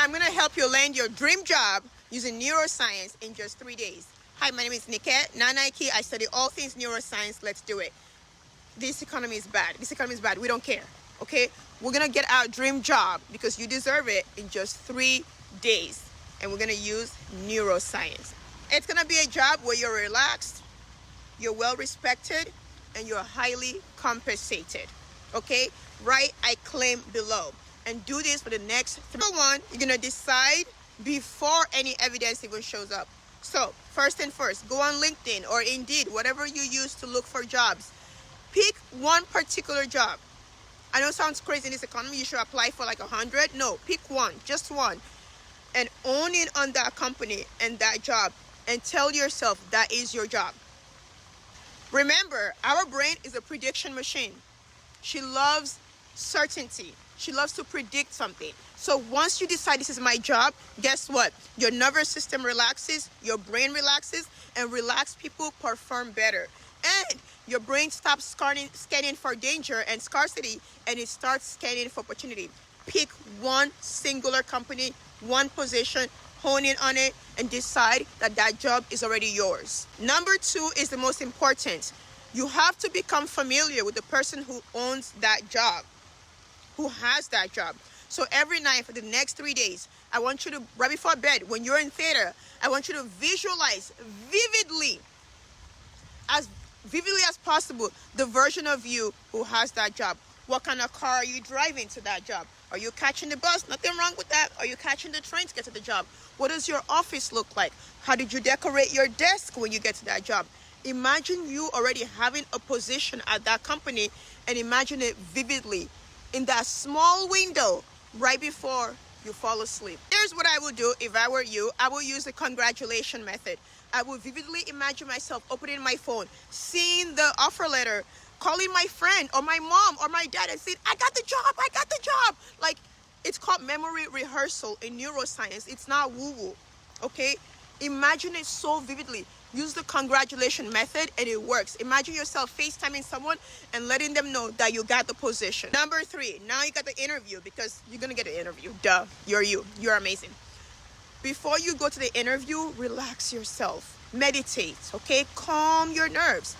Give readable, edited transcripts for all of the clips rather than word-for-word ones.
I'm going to help you land your dream job using neuroscience in just 3 days. Hi, my name is Niket Nanaiki. I study all things neuroscience. Let's do it. This economy is bad. This economy is bad. We don't care. Okay? We're going to get our dream job because you deserve it in just 3 days. And we're going to use neuroscience. It's going to be a job where you're relaxed, you're well respected, and you're highly compensated. Okay? Write I claim below. And do this for the next 3. Number 1, you're going to decide before any evidence even shows up. So, first and first, go on LinkedIn or Indeed, whatever you use to look for jobs. Pick one particular job. I know it sounds crazy in this economy. You should apply for like 100. No, pick one, just one. And own it on that company and that job. And tell yourself that is your job. Remember, our brain is a prediction machine. She loves certainty. She loves to predict something. So once you decide this is my job, guess what? Your nervous system relaxes, your brain relaxes, and relaxed people perform better. And your brain stops scanning for danger and scarcity, and it starts scanning for opportunity. Pick one singular company, one position, hone in on it, and decide that that job is already yours. Number 2 is the most important. You have to become familiar with the person who owns that job, who has that job. So every night for the next 3 days, I want you to, right before bed, when you're in theater, I want you to visualize as vividly as possible, the version of you who has that job. What kind of car are you driving to that job? Are you catching the bus? Nothing wrong with that. Are you catching the train to get to the job? What does your office look like? How did you decorate your desk when you get to that job? Imagine you already having a position at that company, and imagine it vividly in that small window right before you fall asleep. Here's what I would do if I were you. I will use the congratulation method. I will vividly imagine myself opening my phone, seeing the offer letter, calling my friend or my mom or my dad and saying, I got the job. Like, it's called memory rehearsal in neuroscience. It's not woo-woo, okay? Imagine it so vividly. Use the congratulation method and it works. Imagine yourself FaceTiming someone and letting them know that you got the position. Number 3, now you got the interview because you're going to get an interview. Duh, you're you. You're amazing. Before you go to the interview, relax yourself. Meditate, okay? Calm your nerves.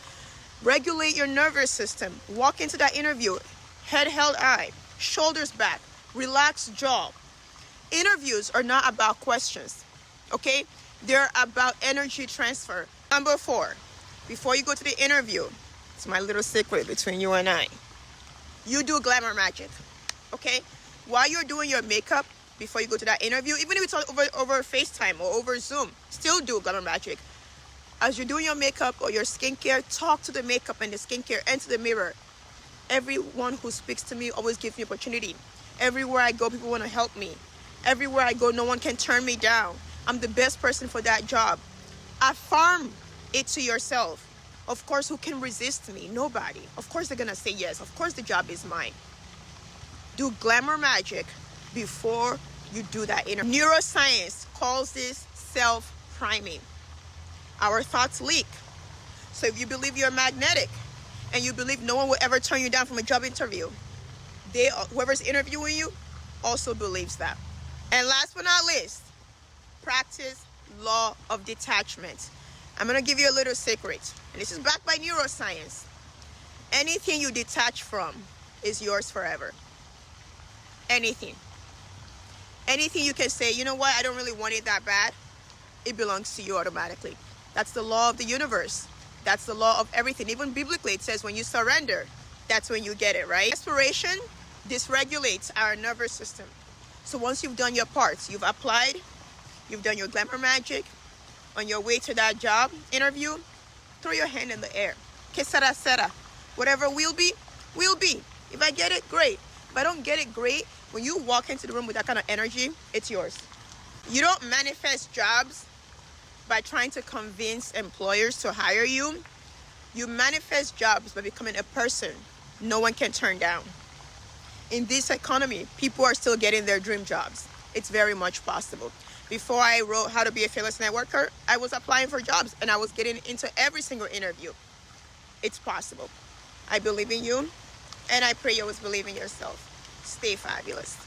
Regulate your nervous system. Walk into that interview, head held high, shoulders back, relaxed jaw. Interviews are not about questions, okay? They're about energy transfer. Number 4, before you go to the interview, it's my little secret between you and I. You do glamour magic, okay? While you're doing your makeup, before you go to that interview, even if it's over FaceTime or over Zoom, still do glamour magic. As you're doing your makeup or your skincare, talk to the makeup and the skincare and to the mirror. Everyone who speaks to me always gives me opportunity. Everywhere I go, people want to help me. Everywhere I go, no one can turn me down. I'm the best person for that job. Affirm it to yourself. Of course, who can resist me? Nobody. Of course, they're going to say yes. Of course, the job is mine. Do glamour magic before you do that interview. Neuroscience calls this self-priming. Our thoughts leak. So if you believe you're magnetic and you believe no one will ever turn you down from a job interview, whoever's interviewing you also believes that. And last but not least, practice law of detachment. I'm going to give you a little secret, and this is backed by neuroscience. Anything you detach from is yours forever. Anything you can say, you know what, I don't really want it that bad, it belongs to you automatically. That's the law of the universe. That's the law of everything. Even biblically, it says when you surrender, that's when you get it, right? Desperation dysregulates our nervous system. So once you've done your parts, you've applied, you've done your glamour magic, on your way to that job interview, throw your hand in the air. Que sera, sera. Whatever will be, will be. If I get it, great. If I don't get it, great. When you walk into the room with that kind of energy, it's yours. You don't manifest jobs by trying to convince employers to hire you. You manifest jobs by becoming a person no one can turn down. In this economy, people are still getting their dream jobs. It's very much possible. Before I wrote How to Be a Fearless Networker, I was applying for jobs and I was getting into every single interview. It's possible. I believe in you, and I pray you always believe in yourself. Stay fabulous.